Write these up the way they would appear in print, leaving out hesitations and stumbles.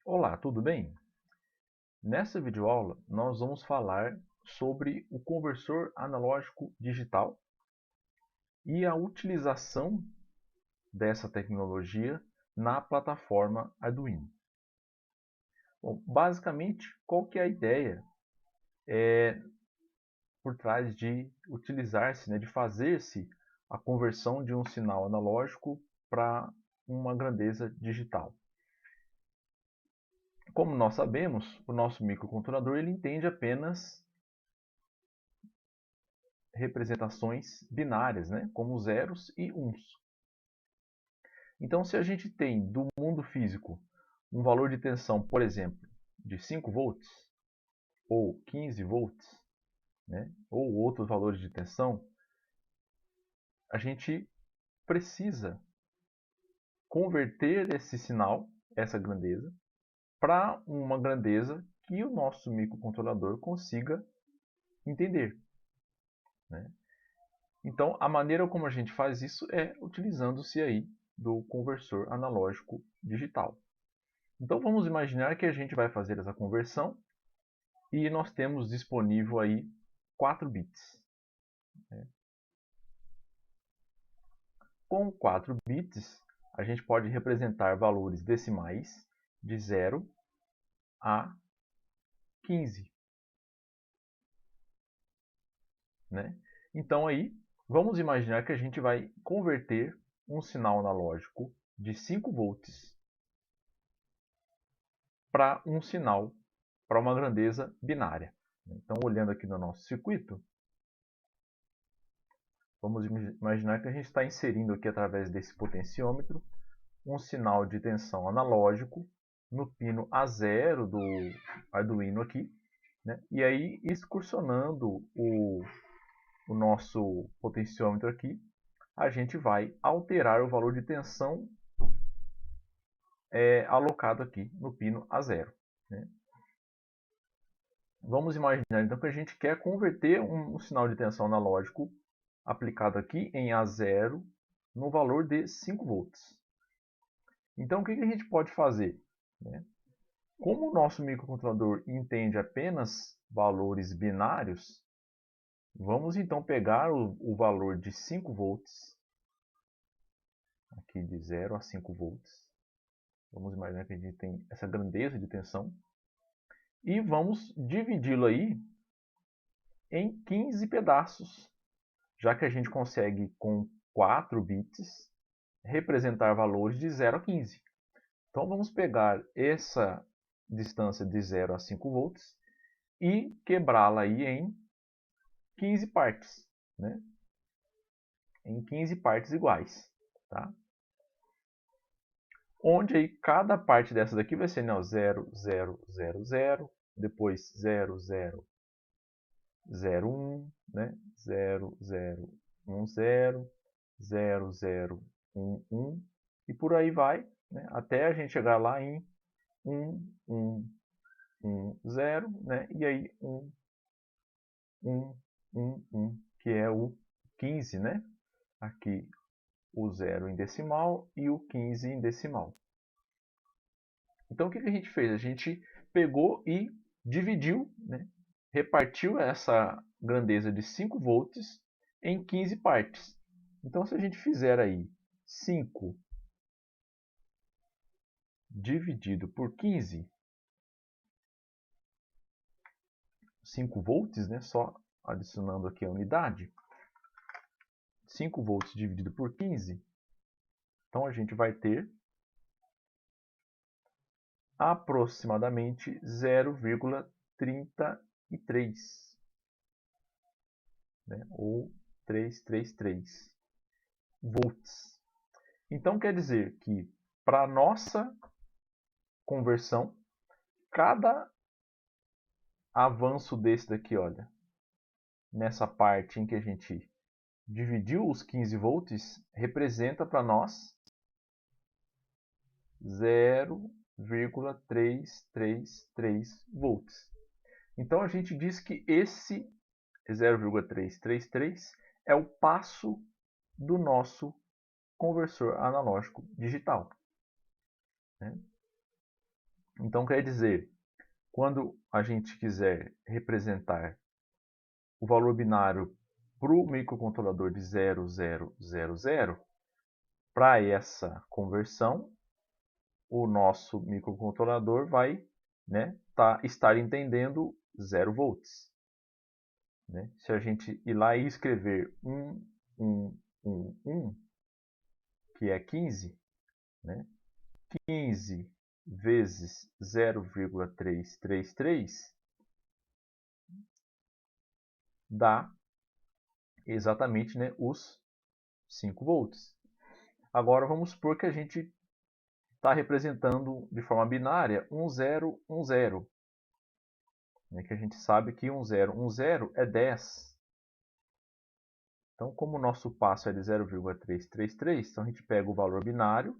Olá, tudo bem? Nessa videoaula, nós vamos falar sobre o conversor analógico digital e a utilização dessa tecnologia na plataforma Arduino. Bom, basicamente, qual que é a ideia por trás de utilizar-se, de fazer-se a conversão de um sinal analógico para uma grandeza digital? Como nós sabemos, o nosso microcontrolador ele entende apenas representações binárias, como zeros e uns. Então, se a gente tem do mundo físico um valor de tensão, por exemplo, de 5 volts ou 15 volts, ou outros valores de tensão, a gente precisa converter esse sinal, essa grandeza, para uma grandeza que o nosso microcontrolador consiga entender. Então, a maneira como a gente faz isso é utilizando-se aí do conversor analógico digital. Então, vamos imaginar que a gente vai fazer essa conversão e nós temos disponível aí 4 bits. Com 4 bits, a gente pode representar valores decimais de 0 a 15. Então, aí, vamos imaginar que a gente vai converter um sinal analógico de 5 volts para um sinal para uma grandeza binária. Então, olhando aqui no nosso circuito, vamos imaginar que a gente está inserindo aqui através desse potenciômetro um sinal de tensão analógico no pino A0 do Arduino aqui, e aí excursionando o nosso potenciômetro aqui, a gente vai alterar o valor de tensão alocado aqui no pino A0. Vamos imaginar então que a gente quer converter um sinal de tensão analógico aplicado aqui em A0 no valor de 5 volts. Então, o que a gente pode fazer? Como o nosso microcontrolador entende apenas valores binários, vamos então pegar o valor de 5 volts, aqui de 0 a 5 volts. Vamos imaginar que a gente tem essa grandeza de tensão. E vamos dividi-lo aí em 15 pedaços, já que a gente consegue, com 4 bits, representar valores de 0 a 15. Então, vamos pegar essa distância de 0 a 5 volts e quebrá-la aí em 15 partes, em 15 partes iguais. Tá? Onde aí cada parte dessa daqui vai ser 0, 0, 0, 0, depois 0, 0, 0, 1, 0, 0, 1, 0, 0, 0, 1, 1, e por aí vai, até a gente chegar lá em 1, 1, 1, 0, e aí 1, 1, 1, 1, que é o 15, aqui o 0 em decimal e o 15 em decimal. Então, o que a gente fez? A gente pegou e dividiu, repartiu essa grandeza de 5 volts em 15 partes. Então, se a gente fizer aí 5 dividido por 15, 5 volts, só adicionando aqui a unidade, 5 volts dividido por 15, então a gente vai ter aproximadamente 0,33, ou 333 volts. Então quer dizer que para a nossa conversão, cada avanço desse daqui, olha, nessa parte em que a gente dividiu os 15 volts, representa para nós 0,333 volts. Então a gente diz que esse 0,333 é o passo do nosso conversor analógico digital. Então quer dizer, quando a gente quiser representar o valor binário para o microcontrolador de 0000, para essa conversão, o nosso microcontrolador vai, né, estar entendendo 0 volts. Né? Se a gente ir lá e escrever 1, que é 15, né? 15 vezes 0,333 dá exatamente, né, os 5 volts. Agora vamos supor que a gente está representando de forma binária 1010, né, que a gente sabe que 1010 é 10. Então, como o nosso passo é de 0,333, então a gente pega o valor binário,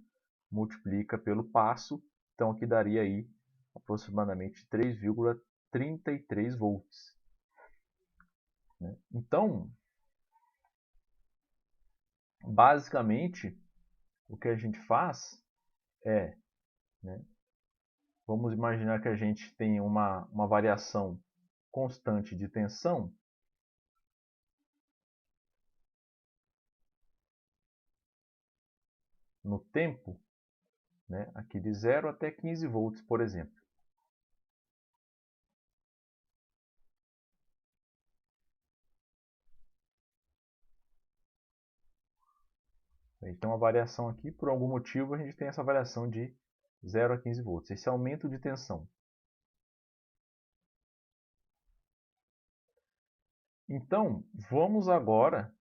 multiplica pelo passo, então aqui daria aí aproximadamente 3,33 volts. Então, basicamente, o que a gente faz é, né, vamos imaginar que a gente tem uma variação constante de tensão, no tempo, né, aqui de 0 até 15 volts, por exemplo. A gente tem uma variação aqui, por algum motivo a gente tem essa variação de 0 a 15 volts, esse aumento de tensão. Então, vamos agora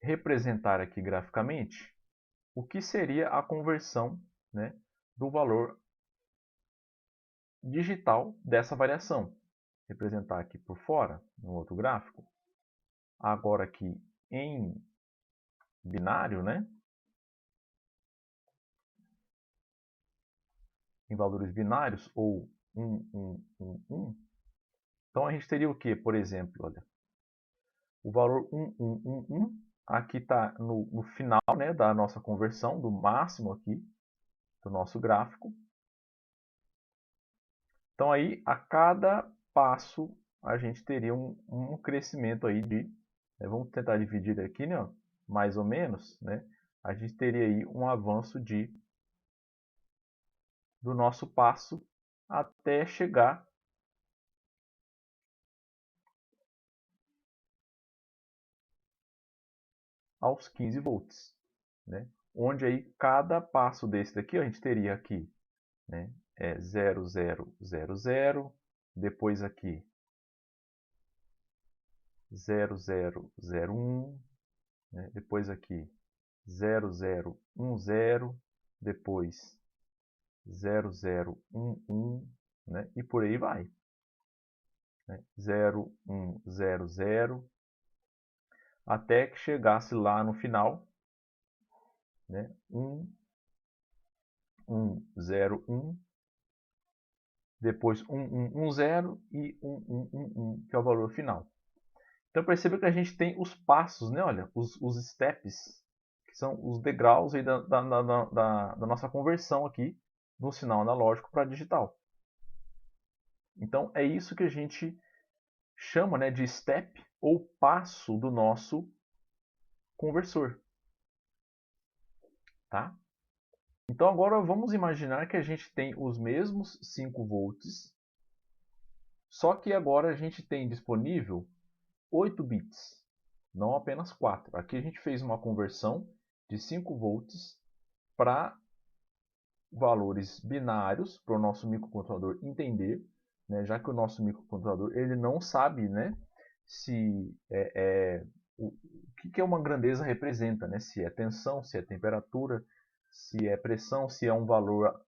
representar aqui graficamente o que seria a conversão, né, do valor digital dessa variação. Representar aqui por fora, no outro gráfico. Agora aqui em binário, né, em valores binários, ou 1. Então a gente teria o que, por exemplo? Olha, o valor 1111 aqui está no final, né, da nossa conversão, do máximo aqui, do nosso gráfico. Então aí, a cada passo, a gente teria um crescimento aí de, vamos tentar dividir aqui, né, mais ou menos, né, a gente teria aí um avanço do nosso passo até chegar aos 15 volts, né? Onde aí cada passo desse daqui, a gente teria aqui, né, 0000, depois aqui 0001, né, depois aqui 0010, depois 0011, né, e por aí vai. Né, 0100, até que chegasse lá no final, né, 1101, depois 1110 e 1111, que é o valor final. Então perceba que a gente tem os passos, né? Olha, os steps, que são os degraus aí da nossa conversão aqui do sinal analógico para digital. Então é isso que a gente chama, né, de step ou passo do nosso conversor. Tá? Então agora vamos imaginar que a gente tem os mesmos 5 volts, só que agora a gente tem disponível 8 bits, não apenas 4. Aqui a gente fez uma conversão de 5 volts para valores binários, para o nosso microcontrolador entender, né, já que o nosso microcontrolador ele não sabe, né, se o que uma grandeza representa, né, se é tensão, se é temperatura, se é pressão, se é um valor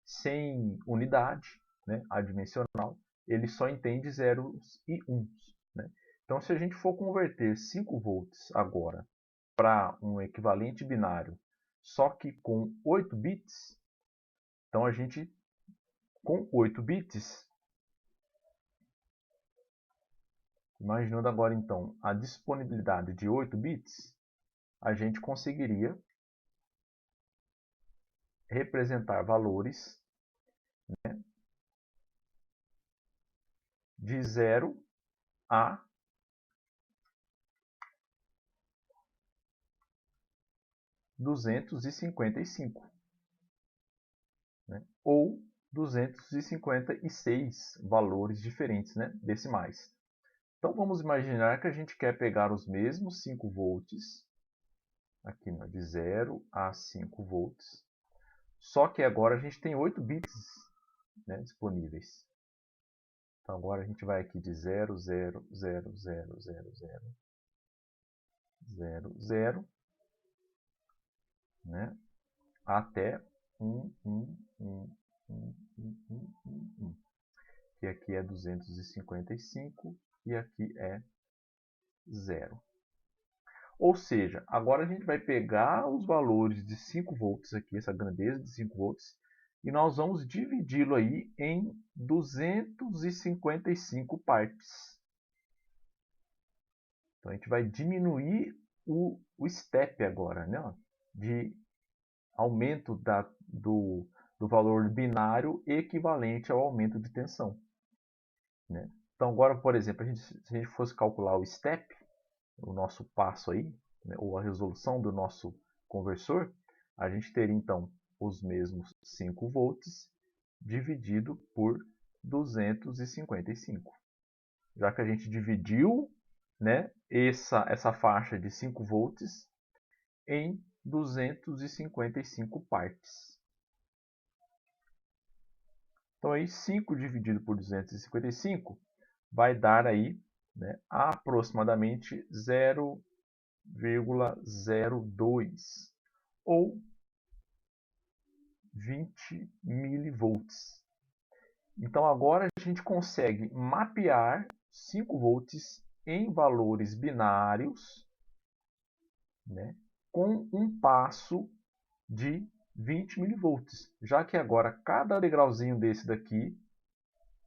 sem unidade, né, adimensional, ele só entende zeros e uns. Né? Então, se a gente for converter 5 volts agora para um equivalente binário, só que com 8 bits, então a gente, com 8 bits, imaginando agora então a disponibilidade de 8 bits, a gente conseguiria representar valores, né, de 0 a 255, né, ou 256 valores diferentes, né, decimais. Então vamos imaginar que a gente quer pegar os mesmos 5 volts, aqui, né, de 0 a 5 volts, só que agora a gente tem 8 bits, né, disponíveis. Então agora a gente vai aqui de 0, 0, 0, 0, 0, 0, 0, 0, né, até 1, 1, 1, 1, 1, 1, 1, 1. Que aqui é 255 e aqui é 0. Ou seja, agora a gente vai pegar os valores de 5 volts aqui, essa grandeza de 5 volts, e nós vamos dividi-lo aí em 255 partes. Então a gente vai diminuir o step agora, né, de aumento do valor binário equivalente ao aumento de tensão, né? Então agora, por exemplo, se a gente fosse calcular o step, o nosso passo aí, né, ou a resolução do nosso conversor, a gente teria então os mesmos 5 volts dividido por 255. Já que a gente dividiu, né, essa faixa de 5 volts em 255 partes. Então aí 5 dividido por 255 vai dar aí, né, aproximadamente 0,02 ou 20 milivolts. Então agora a gente consegue mapear 5 volts em valores binários, né, com um passo de 20 milivolts, já que agora cada degrauzinho desse daqui,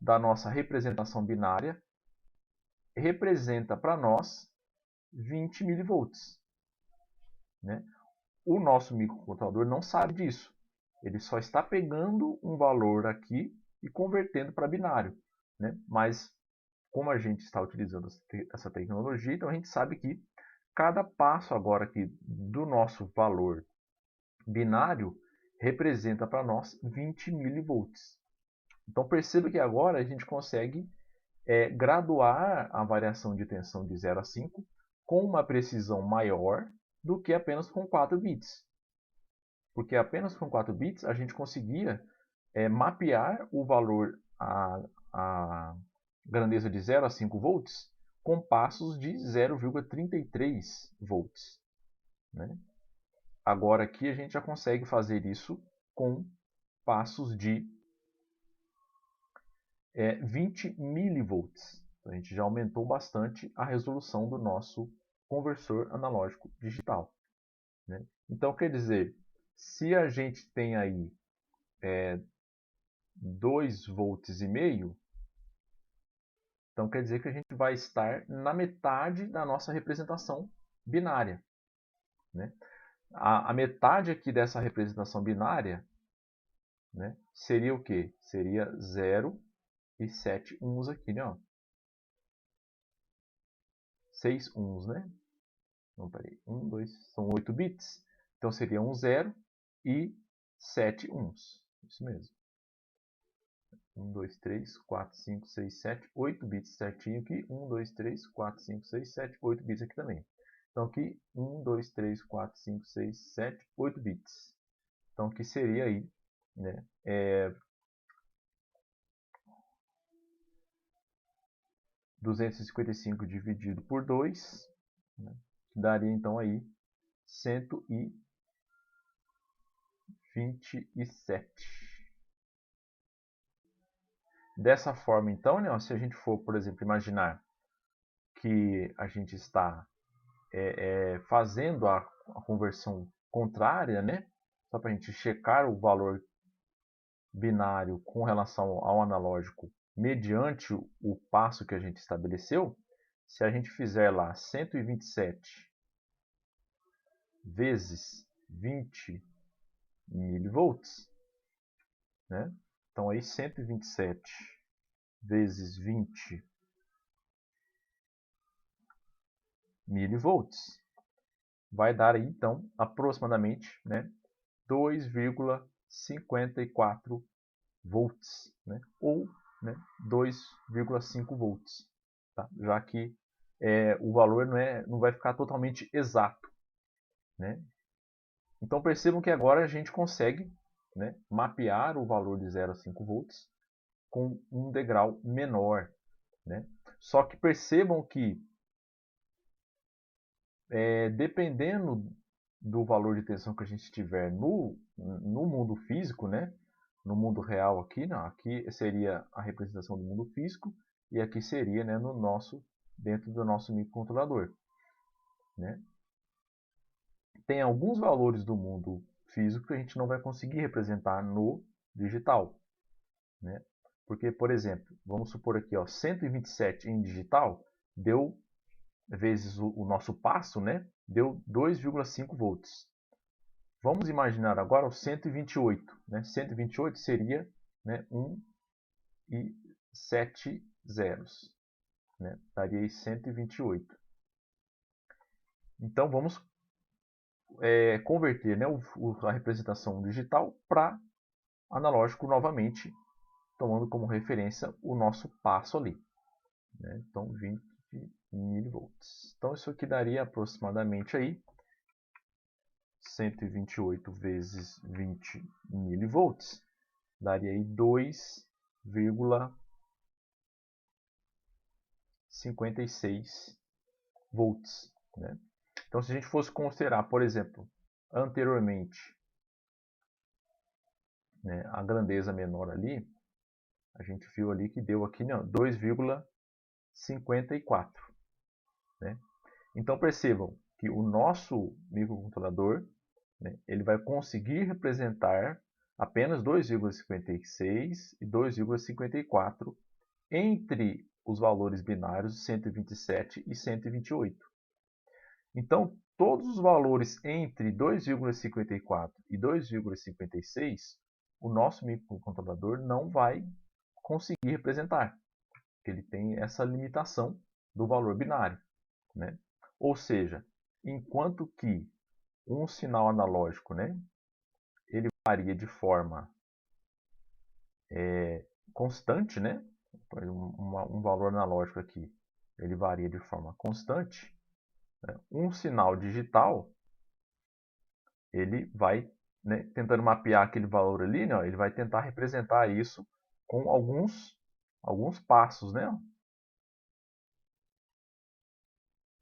da nossa representação binária, representa para nós 20 milivolts, né? O nosso microcontrolador não sabe disso. Ele só está pegando um valor aqui e convertendo para binário, né? Mas como a gente está utilizando essa tecnologia, então a gente sabe que cada passo agora aqui do nosso valor binário representa para nós 20 milivolts. Então perceba que agora a gente consegue graduar a variação de tensão de 0 a 5 com uma precisão maior do que apenas com 4 bits. Porque apenas com 4 bits a gente conseguia mapear o valor, a grandeza de 0 a 5 volts, com passos de 0,33 volts, né? Agora aqui a gente já consegue fazer isso com passos de 20 milivolts. Então, a gente já aumentou bastante a resolução do nosso conversor analógico digital, né? Então, quer dizer, se a gente tem aí 2 volts e meio, então quer dizer que a gente vai estar na metade da nossa representação binária, né? A metade aqui dessa representação binária, né, seria o quê? Seria 0 e 7 uns aqui, né? Ó. 6 uns, né? Não, peraí. 1, 2, são 8 bits. Então seria um 0 e 7 uns. Isso mesmo. 1, 2, 3, 4, 5, 6, 7, 8 bits certinho aqui. 1, 2, 3, 4, 5, 6, 7, 8 bits aqui também. Então aqui 1, 2, 3, 4, 5, 6, 7, 8 bits. Então aqui seria aí, né, 255 dividido por 2, né, que daria então aí 127. Dessa forma, então, né, se a gente for, por exemplo, imaginar que a gente está fazendo a conversão contrária, né, só para a gente checar o valor binário com relação ao analógico mediante o passo que a gente estabeleceu, se a gente fizer lá 127 vezes 20 milivolts, né? Então aí 127 vezes 20 milivolts vai dar aí, então, aproximadamente, né, 2,54 volts, né, ou, né, 2,5 volts, tá? Já que o valor não vai ficar totalmente exato, né? Então percebam que agora a gente consegue, né, mapear o valor de 0 a 5 volts com um degrau menor, né? Só que percebam que dependendo do valor de tensão que a gente tiver no mundo físico, né? No mundo real aqui, não, aqui seria a representação do mundo físico e aqui seria, né, dentro do nosso microcontrolador, né? Tem alguns valores do mundo físico que a gente não vai conseguir representar no digital, né? Porque, por exemplo, vamos supor aqui, ó, 127 em digital deu vezes o nosso passo, né, deu 2,5 volts. Vamos imaginar agora o 128. Né? 128 seria, né, 1 e 7 zeros. Né? Daria aí 128. Então vamos converter, né, a representação digital para analógico novamente, tomando como referência o nosso passo ali. Né? Então 20 milivolts. Então isso aqui daria aproximadamente aí 128 vezes 20 milivolts daria aí 2,56 volts, né? Então se a gente fosse considerar, por exemplo, anteriormente, né, a grandeza menor ali, a gente viu ali que deu aqui 2,54, né? Então percebam que o nosso microcontrolador, né, ele vai conseguir representar apenas 2,56 e 2,54 entre os valores binários 127 e 128. Então, todos os valores entre 2,54 e 2,56, o nosso microcontrolador não vai conseguir representar, porque ele tem essa limitação do valor binário, né? Ou seja, enquanto que um sinal analógico, né, ele varia de forma constante, né? Um valor analógico aqui, ele varia de forma constante. Né? Um sinal digital, ele vai, né, tentando mapear aquele valor ali, né, ele vai tentar representar isso com alguns passos, né?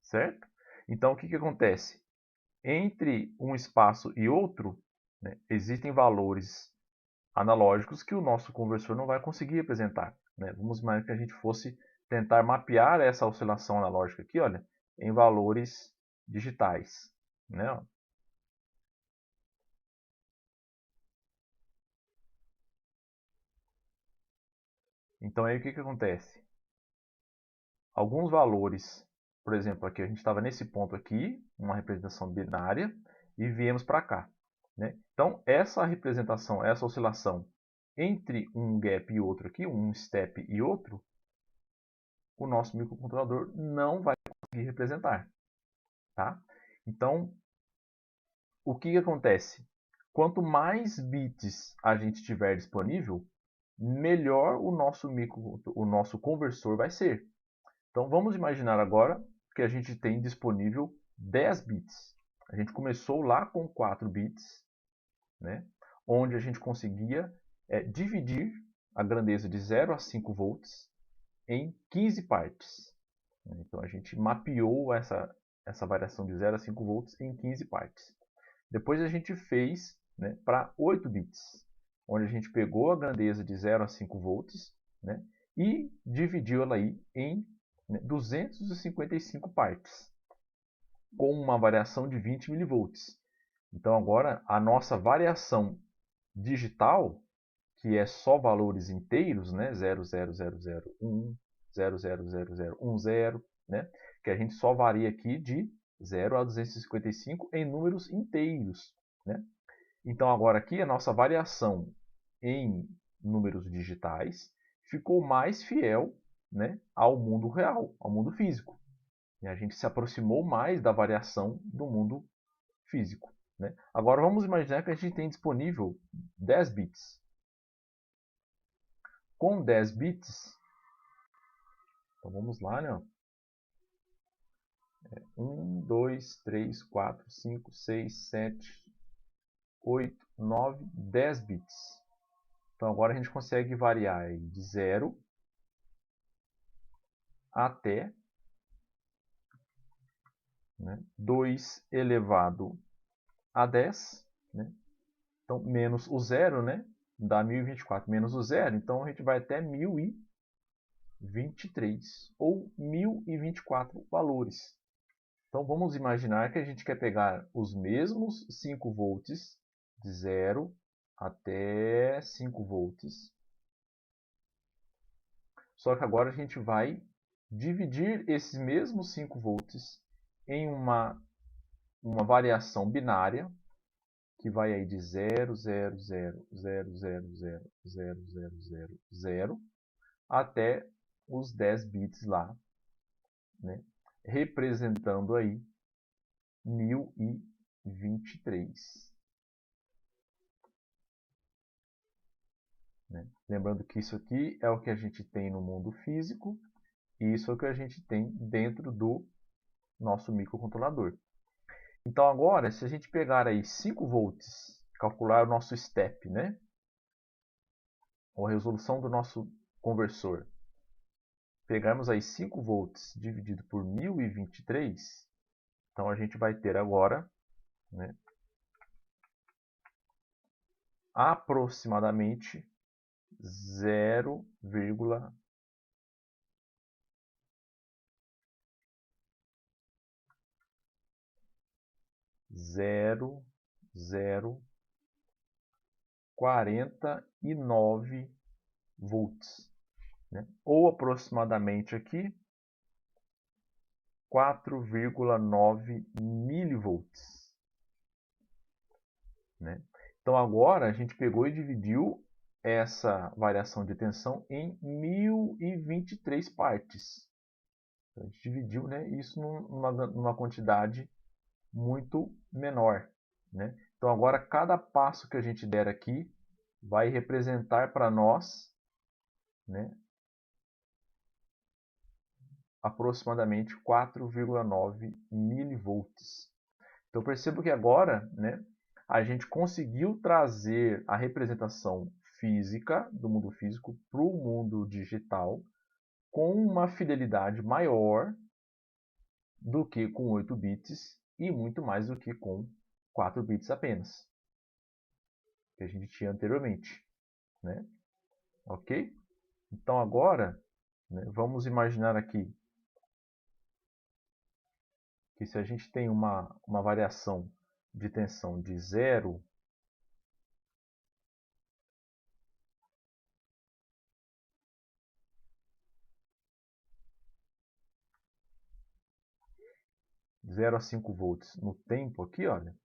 Certo? Então, o que acontece? Entre um espaço e outro, né, existem valores analógicos que o nosso conversor não vai conseguir representar. Né? Vamos imaginar que a gente fosse tentar mapear essa oscilação analógica aqui, olha, em valores digitais. Né? Então aí o que acontece? Alguns valores, por exemplo, aqui a gente estava nesse ponto aqui, uma representação binária, e viemos para cá. Né? Então essa representação, essa oscilação entre um gap e outro aqui, um step e outro, o nosso microcontrolador não vai conseguir representar. Tá? Então, o que acontece? Quanto mais bits a gente tiver disponível, melhor o nosso conversor vai ser. Então, vamos imaginar agora que a gente tem disponível 10 bits. A gente começou lá com 4 bits, né? Onde a gente conseguia dividir a grandeza de 0 a 5 volts em 15 partes. Então, a gente mapeou essa variação de 0 a 5 volts em 15 partes. Depois a gente fez, né, para 8 bits, onde a gente pegou a grandeza de 0 a 5 volts, né, e dividiu ela aí em 255 partes, com uma variação de 20 milivolts. Então agora a nossa variação digital, que é só valores inteiros, né, 0,0001, 0,00010, né, que a gente só varia aqui de 0 a 255 em números inteiros. Né? Então agora aqui a nossa variação em números digitais ficou mais fiel, né, ao mundo real, ao mundo físico. E a gente se aproximou mais da variação do mundo físico, né? Agora vamos imaginar que a gente tem disponível 10 bits. Com 10 bits, então vamos lá, né? 1, 2, 3, 4, 5, 6, 7, 8, 9, 10 bits. Então agora a gente consegue variar de 0 até, né, 2 elevado a 10, né? Então menos o zero, né, dá 1024 menos o zero, então a gente vai até 1023 ou 1024 valores. Então vamos imaginar que a gente quer pegar os mesmos 5 volts de 0 até 5 volts. Só que agora a gente vai dividir esses mesmos 5 volts em uma variação binária que vai aí de 0, 0, 0, 0, 0, 0, 0, 0, 0, 0 até os 10 bits lá, né? Representando aí 1023. Né? Lembrando que isso aqui é o que a gente tem no mundo físico e isso é o que a gente tem dentro do nosso microcontrolador. Então agora, se a gente pegar aí 5 volts, calcular o nosso step, né? Ou a resolução do nosso conversor, pegarmos aí 5 volts dividido por 1023, então a gente vai ter agora, né, aproximadamente 0,0049 volts, né? Ou aproximadamente aqui 4,9 milivolts, né? Então agora a gente pegou e dividiu essa variação de tensão em 1023 partes. A gente dividiu, né, isso numa quantidade muito menor, né? Então agora cada passo que a gente der aqui vai representar para nós, né, aproximadamente 4,9 milivolts. Então percebo que agora, né, a gente conseguiu trazer a representação física do mundo físico para o mundo digital com uma fidelidade maior do que com 8 bits e muito mais do que com 4 bits apenas, que a gente tinha anteriormente, né? Ok? Então agora, né, vamos imaginar aqui que se a gente tem uma variação de tensão de 0 a 5 volts no tempo aqui, olha,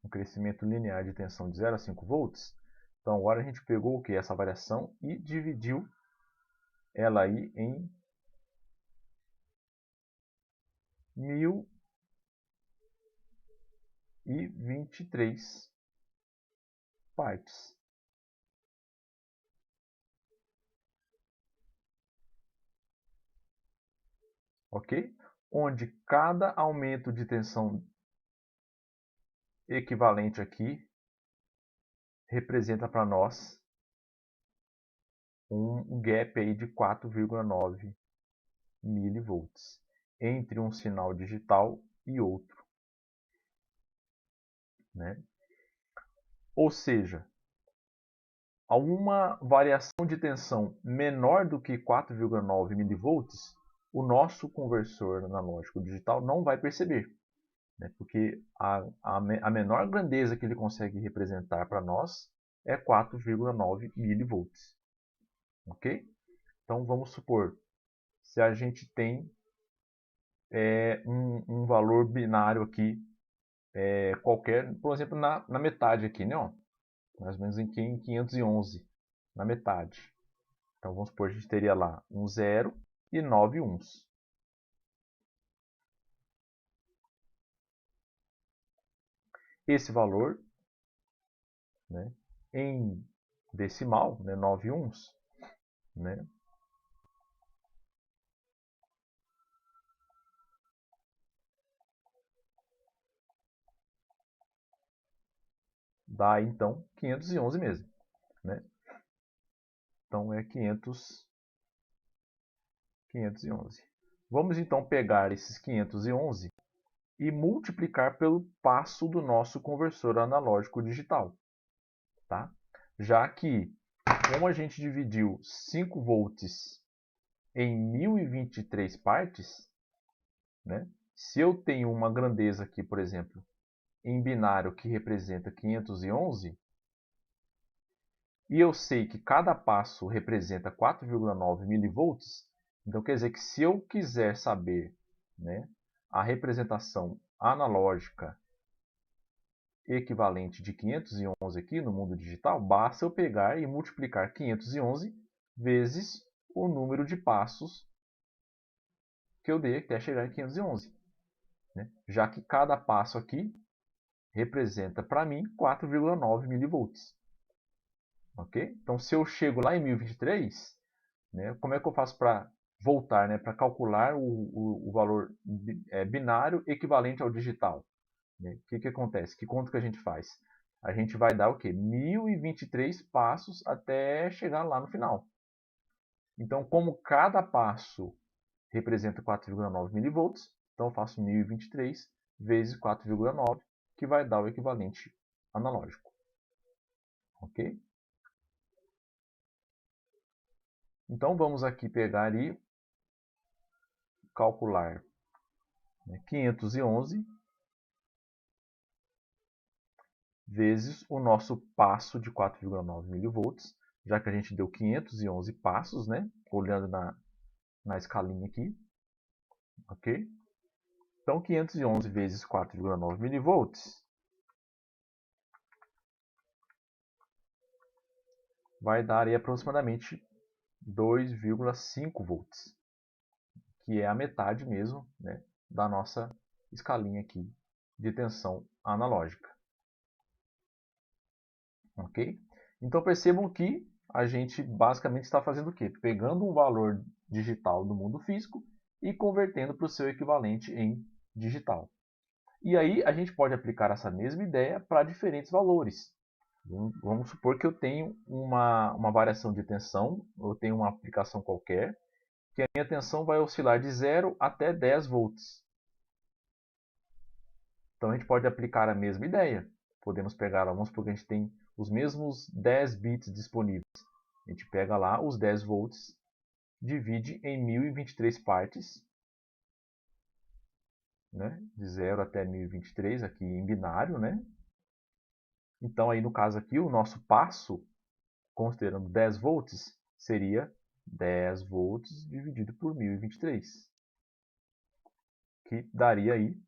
um crescimento linear de tensão de 0 a 5 volts, então agora a gente pegou o que? Essa variação e dividiu ela aí em 1023 partes. Ok? Onde cada aumento de tensão equivalente aqui representa para nós um gap aí de 4,9 milivolts entre um sinal digital e outro, né? Ou seja, alguma variação de tensão menor do que 4,9 milivolts, o nosso conversor analógico digital não vai perceber, né? Porque a menor grandeza que ele consegue representar para nós é 4,9 milivolts. Ok? Então vamos supor, se a gente tem um valor binário aqui, qualquer, por exemplo, na metade aqui, né? Ó, mais ou menos em 511, na metade. Então, vamos supor que a gente teria lá um 0 e 9 uns. Esse valor, né, em decimal, né, 9 uns, né, dá então 511 mesmo. Né? Então é 511. Vamos então pegar esses 511 e multiplicar pelo passo do nosso conversor analógico digital. Tá? Já que, como a gente dividiu 5 volts em 1023 partes, né? Se eu tenho uma grandeza aqui, por exemplo, em binário que representa 511, e eu sei que cada passo representa 4,9 milivolts, então quer dizer que se eu quiser saber, né, a representação analógica equivalente de 511 aqui no mundo digital, basta eu pegar e multiplicar 511 vezes o número de passos que eu dei até chegar em 511. Né? Já que cada passo aqui representa para mim 4,9 milivolts. Okay? Então, se eu chego lá em 1023, né, como é que eu faço para voltar, né, para calcular o valor binário equivalente ao digital? Né? O que acontece? Que conta que a gente faz? A gente vai dar o quê? 1023 passos até chegar lá no final. Então, como cada passo representa 4,9 milivolts, então eu faço 1023 vezes 4,9, que vai dar o equivalente analógico. Ok? Então, vamos aqui pegar e calcular 511 vezes o nosso passo de 4,9 milivolts, já que a gente deu 511 passos, né? Olhando na escalinha aqui. Ok? Então, 511 vezes 4,9 milivolts vai dar aí aproximadamente 2,5 volts, que é a metade mesmo, né, da nossa escalinha aqui de tensão analógica. Ok? Então percebam que a gente basicamente está fazendo o quê? Pegando um valor digital do mundo físico e convertendo para o seu equivalente em digital. E aí a gente pode aplicar essa mesma ideia para diferentes valores. Vamos supor que eu tenho uma variação de tensão, eu tenho uma aplicação qualquer, que a minha tensão vai oscilar de 0 até 10 volts. Então a gente pode aplicar a mesma ideia. Podemos pegar, vamos supor que a gente tem os mesmos 10 bits disponíveis. A gente pega lá os 10 volts, divide em 1023 partes, né? De 0 até 1023 aqui em binário, né? Então aí no caso aqui o nosso passo, considerando 10 volts, seria 10 volts dividido por 1023, que daria aí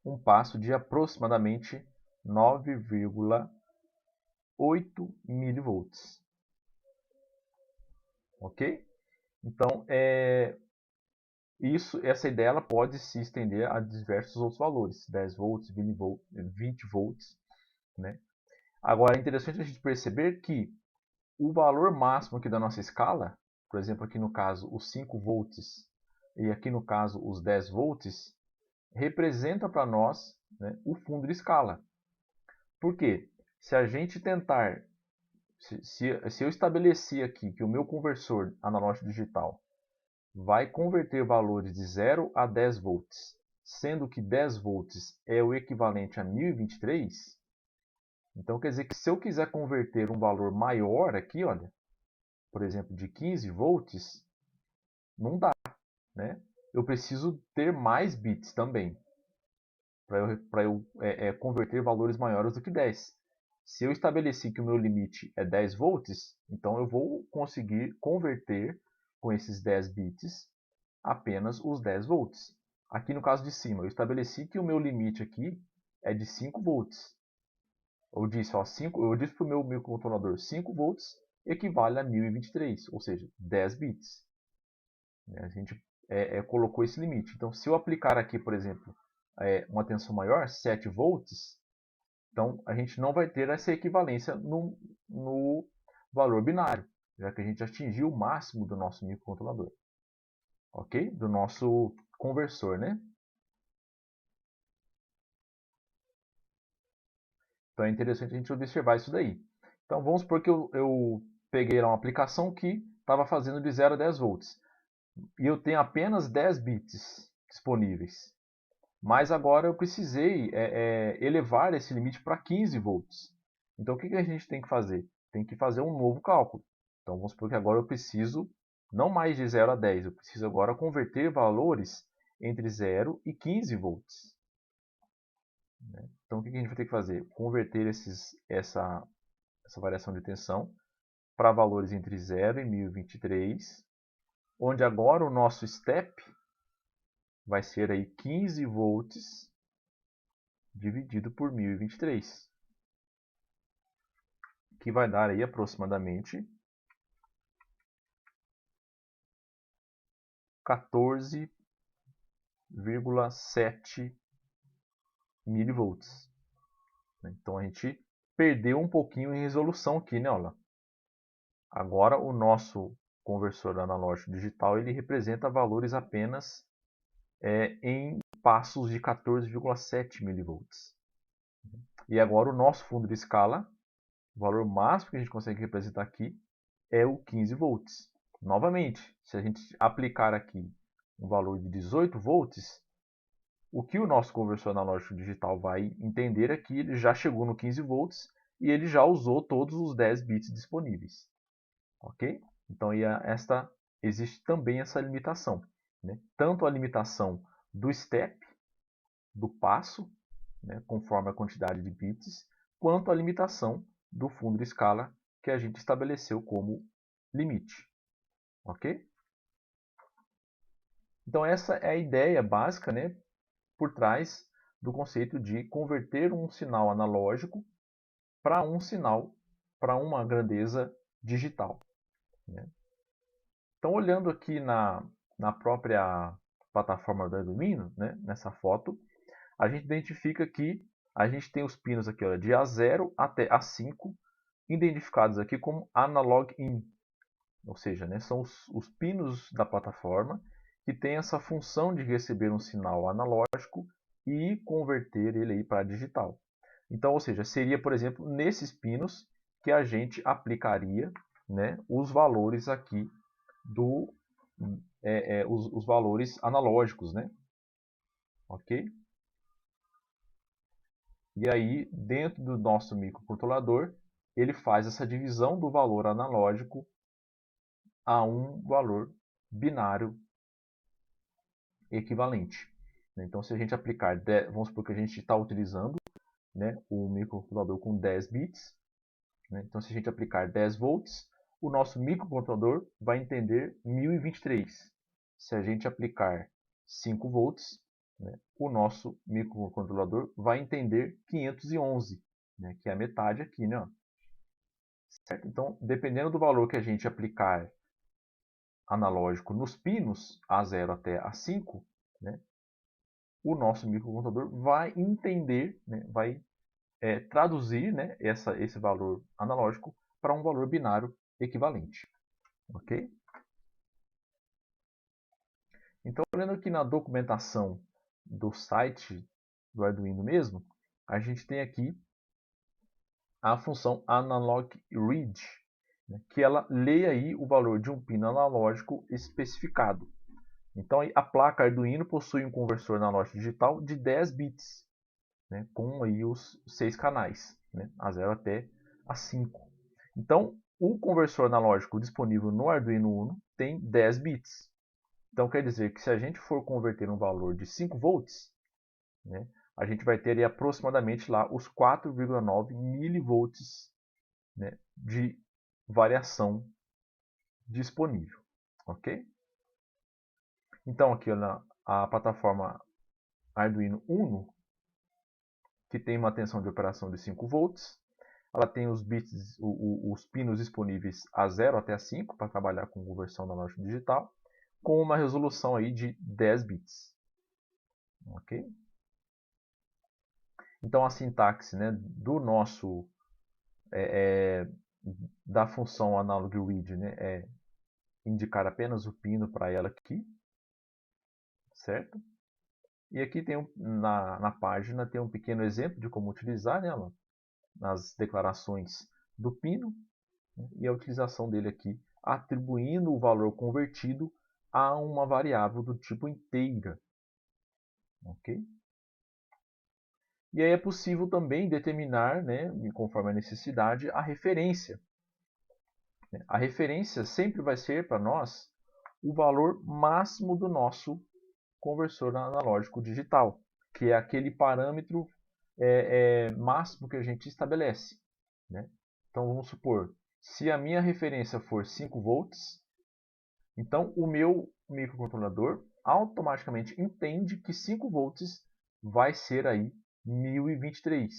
um passo de aproximadamente 9,8 milivolts. Ok? Então, essa ideia ela pode se estender a diversos outros valores, 10 volts, 20 volts. Né? Agora, é interessante a gente perceber que o valor máximo aqui da nossa escala, por exemplo, aqui no caso os 5 volts e aqui no caso os 10 volts, representa para nós, né, o fundo de escala. Por quê? Se a gente tentar, se eu estabelecer aqui que o meu conversor analógico digital vai converter valores de 0 a 10 volts, sendo que 10 volts é o equivalente a 1023, então quer dizer que se eu quiser converter um valor maior aqui, olha, por exemplo, de 15 volts, não dá, né? Eu preciso ter mais bits também, para eu converter valores maiores do que 10. Se eu estabeleci que o meu limite é 10 volts, então eu vou conseguir converter com esses 10 bits apenas os 10 volts. Aqui no caso de cima, eu estabeleci que o meu limite aqui é de 5 volts. Eu disse para o meu microcontrolador 5 volts equivale a 1023, ou seja, 10 bits. A gente colocou esse limite. Então, se eu aplicar aqui, por exemplo, uma tensão maior, 7 volts, então a gente não vai ter essa equivalência no valor binário, já que a gente atingiu o máximo do nosso microcontrolador. Ok? Do nosso conversor, né? Então é interessante a gente observar isso daí. Então vamos supor que eu peguei lá uma aplicação que estava fazendo de 0 a 10 volts. E eu tenho apenas 10 bits disponíveis. Mas agora eu precisei elevar esse limite para 15 volts. Então o que a gente tem que fazer? Tem que fazer um novo cálculo. Então vamos supor que agora eu preciso não mais de 0 a 10, eu preciso agora converter valores entre 0 e 15 volts. Então o que a gente vai ter que fazer? Converter essa variação de tensão para valores entre 0 e 1023, onde agora o nosso step vai ser aí 15 volts dividido por 1023, que vai dar aí aproximadamente 14,7 milivolts. Então a gente perdeu um pouquinho em resolução aqui, né? Olha. Agora o nosso conversor analógico digital ele representa valores apenas em passos de 14,7 milivolts. E agora o nosso fundo de escala, o valor máximo que a gente consegue representar aqui é o 15 volts. Novamente, se a gente aplicar aqui um valor de 18 volts, o que o nosso conversor analógico digital vai entender é que ele já chegou no 15 volts e ele já usou todos os 10 bits disponíveis. Ok? Então existe também essa limitação. Né? Tanto a limitação do step, do passo, né, conforme a quantidade de bits, quanto a limitação do fundo de escala que a gente estabeleceu como limite. Ok? Então essa é a ideia básica, né, por trás do conceito de converter um sinal analógico para um sinal, para uma grandeza digital. Né? Então olhando aqui na própria plataforma do Arduino, né, nessa foto, a gente identifica que a gente tem os pinos aqui ó, de A0 até A5, identificados aqui como analog in. Ou seja, né, são os pinos da plataforma que tem essa função de receber um sinal analógico e converter ele para digital. Então, ou seja, seria, por exemplo, nesses pinos que a gente aplicaria, né, os valores aqui os valores analógicos, né? Ok? E aí, dentro do nosso microcontrolador, ele faz essa divisão do valor analógico a um valor binário equivalente. Então, se a gente aplicar, vamos supor que a gente está utilizando, né, o microcontrolador com 10 bits. Né? Então, se a gente aplicar 10 volts, o nosso microcontrolador vai entender 1023. Se a gente aplicar 5 volts, né, o nosso microcontrolador vai entender 511, né, que é a metade aqui. Né? Certo? Então, dependendo do valor que a gente aplicar analógico nos pinos A0 até A5, né, o nosso microcontrolador vai entender, né, vai traduzir, né, esse valor analógico para um valor binário equivalente. Ok? Então, olhando aqui na documentação do site do Arduino mesmo, a gente tem aqui a função analogRead, né, que ela lê aí o valor de um pino analógico especificado. Então, a placa Arduino possui um conversor analógico digital de 10 bits, né, com aí os 6 canais, né, A0 até A5. Então, o conversor analógico disponível no Arduino Uno tem 10 bits. Então, quer dizer que se a gente for converter um valor de 5 volts, né, a gente vai ter aí aproximadamente lá os 4,9 milivolts, né, de variação disponível. ok? Então aqui a plataforma Arduino Uno, que tem uma tensão de operação de 5 volts, ela tem os bits, os pinos disponíveis a 0 até a 5 para trabalhar com conversão analógico digital, com uma resolução aí de 10 bits. Ok? Então a sintaxe, né, do nosso da função analog read, né, é indicar apenas o pino para ela aqui, certo? E aqui tem na página tem um pequeno exemplo de como utilizar, né, nas declarações do pino, né, e a utilização dele aqui atribuindo o valor convertido a uma variável do tipo inteira, ok? E aí é possível também determinar, né, conforme a necessidade, a referência. A referência sempre vai ser para nós o valor máximo do nosso conversor analógico digital, que é aquele parâmetro máximo que a gente estabelece. Né? Então vamos supor, se a minha referência for 5 volts, então o meu microcontrolador automaticamente entende que 5 volts vai ser aí 1023,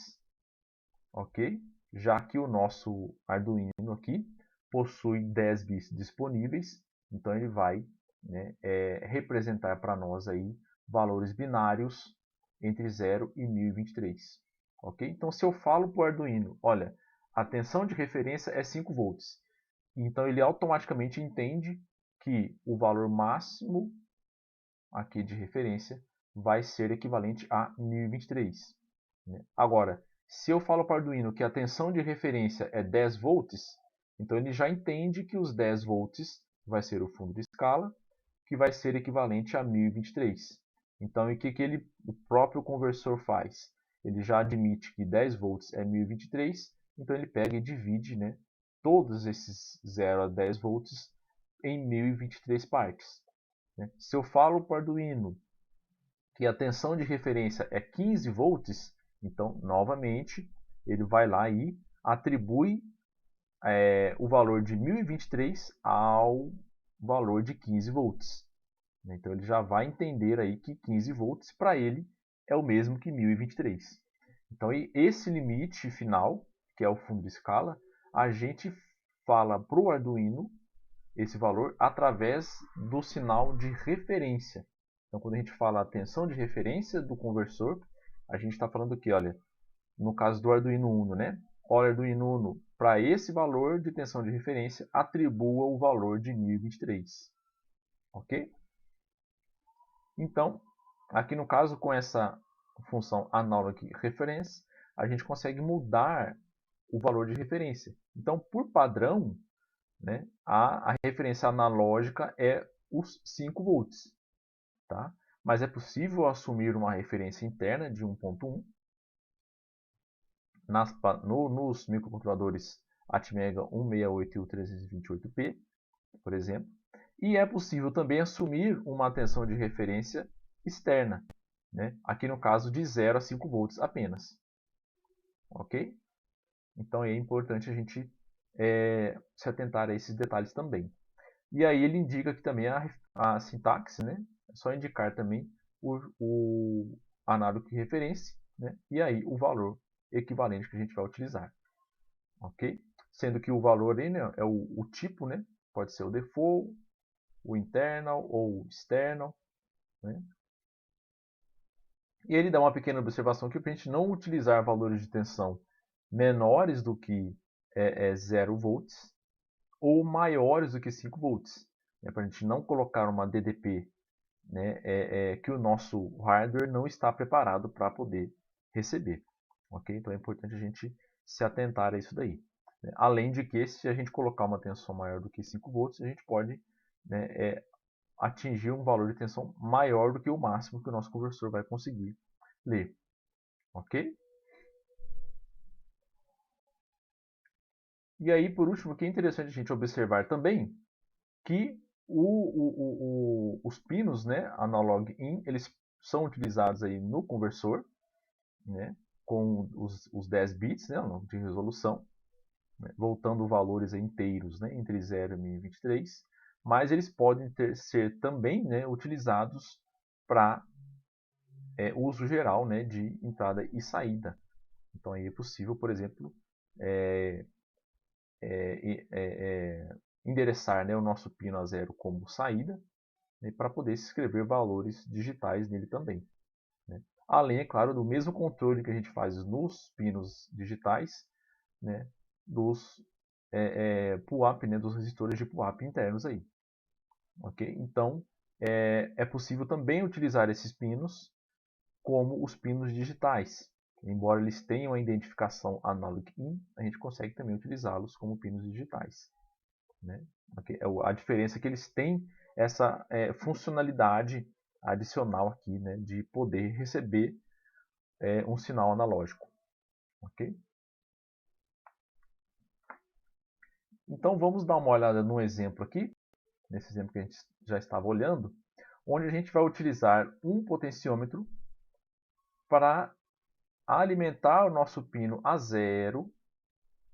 ok? Já que o nosso Arduino aqui possui 10 bits disponíveis, então ele vai, né, representar para nós aí valores binários entre 0 e 1023. Ok? Então se eu falo para o Arduino, olha, a tensão de referência é 5 volts, então ele automaticamente entende que o valor máximo aqui de referência vai ser equivalente a 1023. Né? Agora, se eu falo para o Arduino que a tensão de referência é 10 volts, então ele já entende que os 10 volts vai ser o fundo de escala, que vai ser equivalente a 1023. Então, o que o próprio conversor faz? Ele já admite que 10 volts é 1023, então ele pega e divide, né, todos esses 0 a 10 volts em 1023 partes. Né? Se eu falo para o Arduino que a tensão de referência é 15 volts, então, novamente, ele vai lá e atribui o valor de 1023 ao valor de 15 volts. Então, ele já vai entender aí que 15 volts para ele é o mesmo que 1023. Então, esse limite final, que é o fundo de escala, a gente fala para o Arduino esse valor através do sinal de referência. Então, quando a gente fala a tensão de referência do conversor, a gente está falando aqui, olha, no caso do Arduino Uno, né? Olha, Arduino Uno, para esse valor de tensão de referência, atribua o valor de 1023. Ok? Então, aqui no caso, com essa função analog reference, a gente consegue mudar o valor de referência. Então, por padrão, né, a referência analógica é os 5 volts. Tá? Mas é possível assumir uma referência interna de 1.1 nos microcontroladores Atmega 168 e o 328P, por exemplo. E é possível também assumir uma tensão de referência externa, né? Aqui no caso de 0 a 5 volts apenas. Ok? Então é importante a gente se atentar a esses detalhes também. E aí ele indica que também a sintaxe, né? É só indicar também o análogo de referência, né? E aí o valor equivalente que a gente vai utilizar. Ok? Sendo que o valor aí, né, é o tipo, né? Pode ser o default, o internal ou o external. Né? E ele dá uma pequena observação que para a gente não utilizar valores de tensão menores do que 0 volts ou maiores do que 5 volts. Para a gente não colocar uma DDP, né, que o nosso hardware não está preparado para poder receber. Okay? Então é importante a gente se atentar a isso daí. Né? Além de que, se a gente colocar uma tensão maior do que 5 volts, a gente pode, né, atingir um valor de tensão maior do que o máximo que o nosso conversor vai conseguir ler. Ok? E aí, por último, o que é interessante a gente observar também, que os pinos, né, analog in, eles são utilizados aí no conversor, né, com os 10 bits, né, de resolução, né, voltando valores inteiros, né, entre 0 e 1023, mas eles podem ser também, né, utilizados para uso geral, né, de entrada e saída. Então aí é possível, por exemplo, endereçar, né, o nosso pino a zero como saída, né, para poder escrever valores digitais nele também, né? Além, é claro, do mesmo controle que a gente faz nos pinos digitais, né, dos PUAP, né, dos resistores de PUAP internos aí. Okay? Então, é possível também utilizar esses pinos como os pinos digitais. Embora eles tenham a identificação analog in, a gente consegue também utilizá-los como pinos digitais, né? Okay? A diferença é que eles têm essa funcionalidade adicional aqui, né, de poder receber um sinal analógico. Okay? Então vamos dar uma olhada num exemplo aqui, nesse exemplo que a gente já estava olhando, onde a gente vai utilizar um potenciômetro para alimentar o nosso pino a zero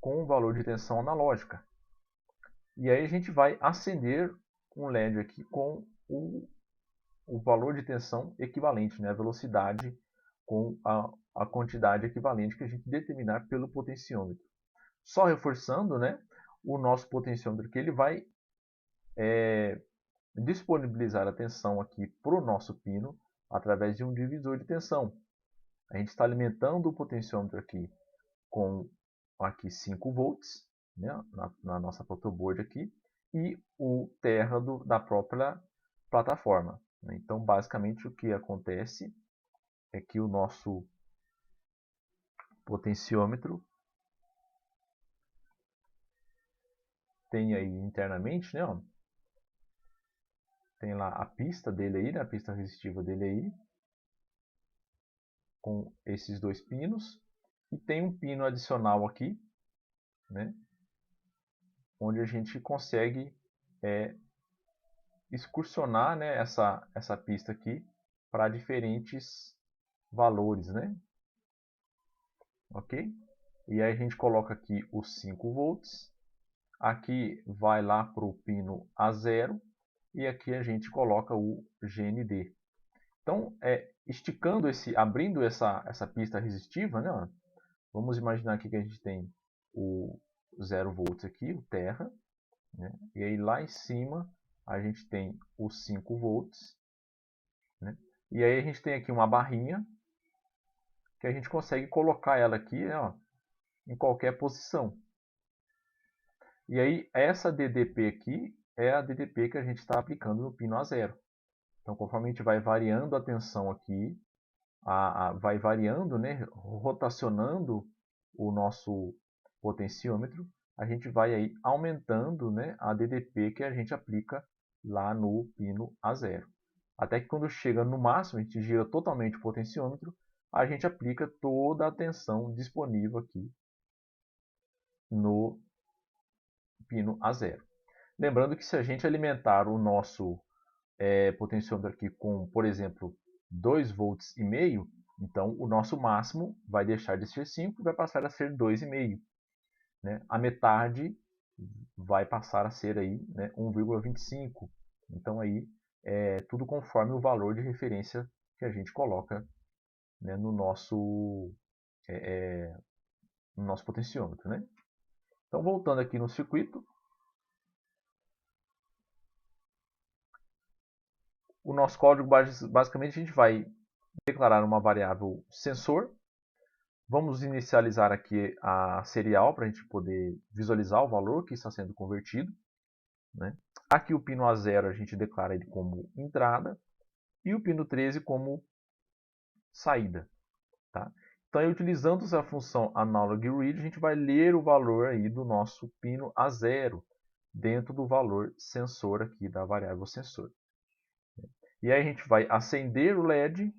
com o valor de tensão analógica. E aí a gente vai acender um LED aqui com o valor de tensão equivalente, né? A velocidade com a quantidade equivalente que a gente determinar pelo potenciômetro. Só reforçando, né, o nosso potenciômetro que ele vai disponibilizar a tensão aqui para o nosso pino através de um divisor de tensão. A gente está alimentando o potenciômetro aqui com aqui 5 volts, né, na nossa protoboard aqui, e o terra da própria plataforma. Então, basicamente, o que acontece é que o nosso potenciômetro tem aí internamente, né, ó, tem lá a pista dele aí, né, a pista resistiva dele aí, com esses dois pinos, e tem um pino adicional aqui, né, onde a gente consegue excursionar, né, essa pista aqui para diferentes valores, né? Ok? E aí a gente coloca aqui os 5 volts, aqui vai lá para o pino A0 e aqui a gente coloca o GND. Então, esticando abrindo essa pista resistiva, né? Vamos imaginar aqui que a gente tem o 0 volts aqui, o terra, né? E aí lá em cima a gente tem os 5 volts, né? E aí a gente tem aqui uma barrinha que a gente consegue colocar ela aqui, né, ó, em qualquer posição. E aí essa DDP aqui é a DDP que a gente está aplicando no pino A0. Então, conforme a gente vai variando a tensão aqui, vai variando, né, rotacionando o nosso potenciômetro, a gente vai aí aumentando, né, a DDP que a gente aplica lá no pino A0. Até que quando chega no máximo, a gente gira totalmente o potenciômetro, a gente aplica toda a tensão disponível aqui no pino A0. Lembrando que se a gente alimentar o nosso potenciômetro aqui com, por exemplo, 2,5 volts, então o nosso máximo vai deixar de ser 5 e vai passar a ser 2,5. Né? A metade vai passar a ser aí, né, 1,25. Então aí tudo conforme o valor de referência que a gente coloca, né, no nosso potenciômetro, né? Então voltando aqui no circuito, o nosso código basicamente a gente vai declarar uma variável sensor. Vamos inicializar aqui a serial para a gente poder visualizar o valor que está sendo convertido, né? Aqui o pino A0 a gente declara ele como entrada e o pino 13 como saída. Tá? Então, aí, utilizando a função analogRead, a gente vai ler o valor aí do nosso pino A0 dentro do valor sensor aqui da variável sensor. E aí a gente vai acender o LED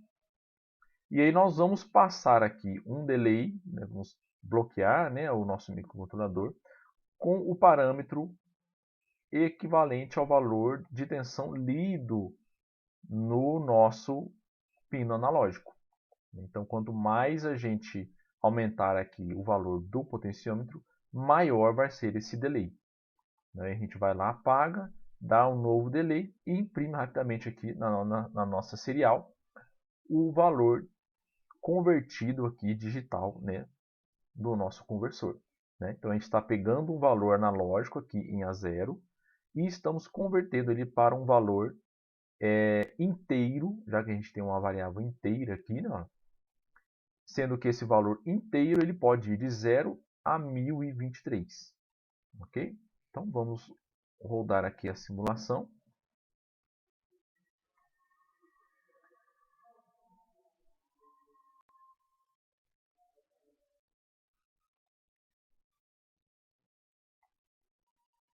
e aí nós vamos passar aqui um delay, né, vamos bloquear, né, o nosso microcontrolador com o parâmetro equivalente ao valor de tensão lido no nosso pino analógico. Então, quanto mais a gente aumentar aqui o valor do potenciômetro, maior vai ser esse delay. A gente vai lá, apaga dá um novo delay e imprime rapidamente aqui na nossa serial o valor convertido aqui digital, né, do nosso conversor. Né? Então a gente está pegando um valor analógico aqui em A0 e estamos convertendo ele para um valor inteiro, já que a gente tem uma variável inteira aqui, né? Sendo que esse valor inteiro ele pode ir de 0 a 1023. Ok? Então vamos rodar aqui a simulação.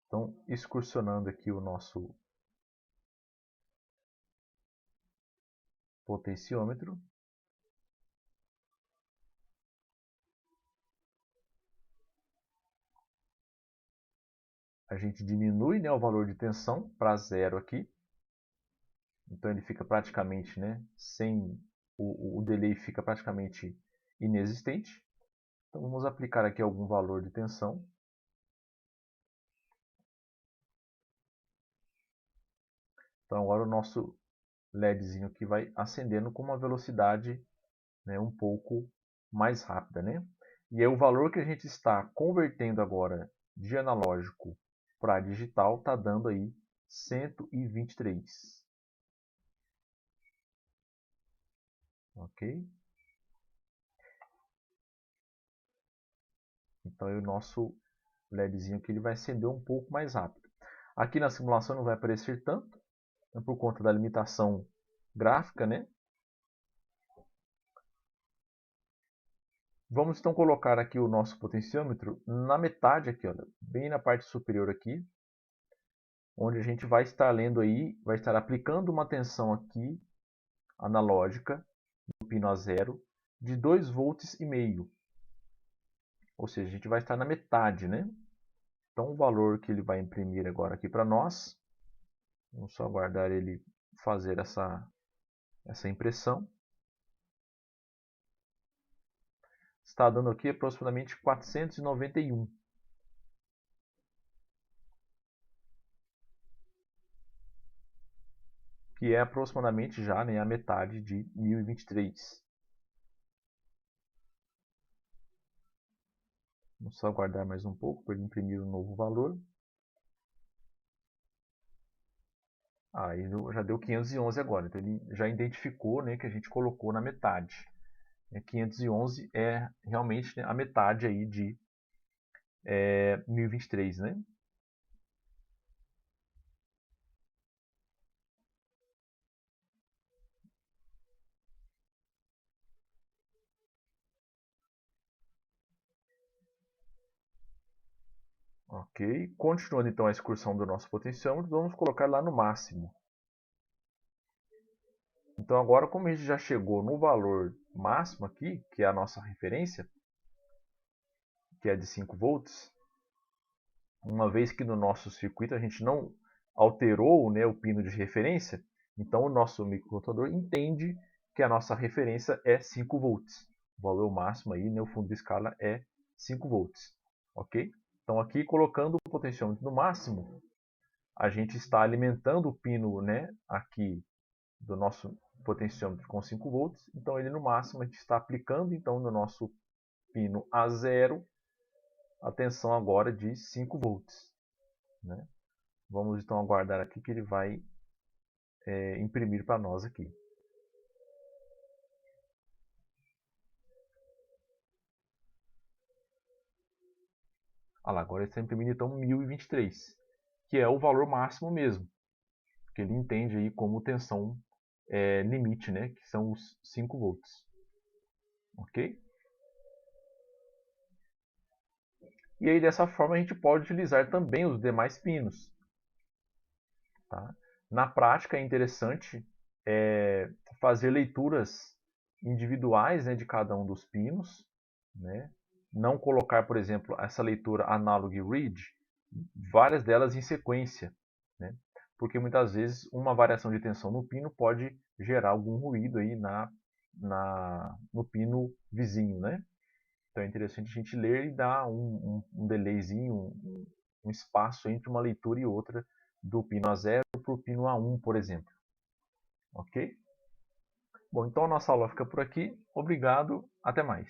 Então, excursionando aqui o nosso potenciômetro. A gente diminui, né, o valor de tensão para 0 aqui. Então ele fica praticamente, né, sem o delay fica praticamente inexistente. Então vamos aplicar aqui algum valor de tensão. Então agora o nosso LEDzinho aqui vai acendendo com uma velocidade, né, um pouco mais rápida, né? E aí o valor que a gente está convertendo agora de analógico para digital está dando aí 123. Ok? Então o nosso LEDzinho aqui ele vai acender um pouco mais rápido. Aqui na simulação não vai aparecer tanto, né, por conta da limitação gráfica, né? Vamos então colocar aqui o nosso potenciômetro na metade aqui, olha, bem na parte superior aqui, onde a gente vai estar lendo aí, vai estar aplicando uma tensão aqui analógica no pino A0 de 2,5 volts. Ou seja, a gente vai estar na metade, né? Então o valor que ele vai imprimir agora aqui para nós, vamos só aguardar ele fazer essa impressão. Está dando aqui aproximadamente 491. Que é aproximadamente já, né, a metade de 1023. Vamos só aguardar mais um pouco para ele imprimir um novo valor. Aí já deu 511 agora, então ele já identificou, né, que a gente colocou na metade. 511 é realmente, né, a metade aí de 1023, né? Ok, continuando então a excursão do nosso potenciômetro, vamos colocar lá no máximo. Então agora, como a gente já chegou no valor máximo aqui, que é a nossa referência, que é de 5 volts, uma vez que no nosso circuito a gente não alterou, né, o pino de referência, então o nosso microcontrolador entende que a nossa referência é 5 volts. O valor máximo aí, né, o fundo de escala é 5 volts. Ok? Então aqui colocando o potenciômetro no máximo, a gente está alimentando o pino, né, aqui do nosso potenciômetro com 5 volts. Então ele no máximo a gente está aplicando então no nosso pino A0 a tensão agora de 5 volts. Né? Vamos então aguardar aqui que ele vai imprimir para nós aqui. Ah lá, agora ele está imprimindo então 1023, que é o valor máximo mesmo, que ele entende aí como tensão limite, né? Que são os 5 volts. Ok? E aí dessa forma a gente pode utilizar também os demais pinos. Tá? Na prática é interessante fazer leituras individuais, né, de cada um dos pinos, né? Não colocar, por exemplo, essa leitura analog read, várias delas em sequência, né? Porque muitas vezes uma variação de tensão no pino pode gerar algum ruído aí no pino vizinho, né? Então é interessante a gente ler e dar um delayzinho, um espaço entre uma leitura e outra do pino A0 para o pino A1, por exemplo. Ok? Bom, então a nossa aula fica por aqui. Obrigado, até mais.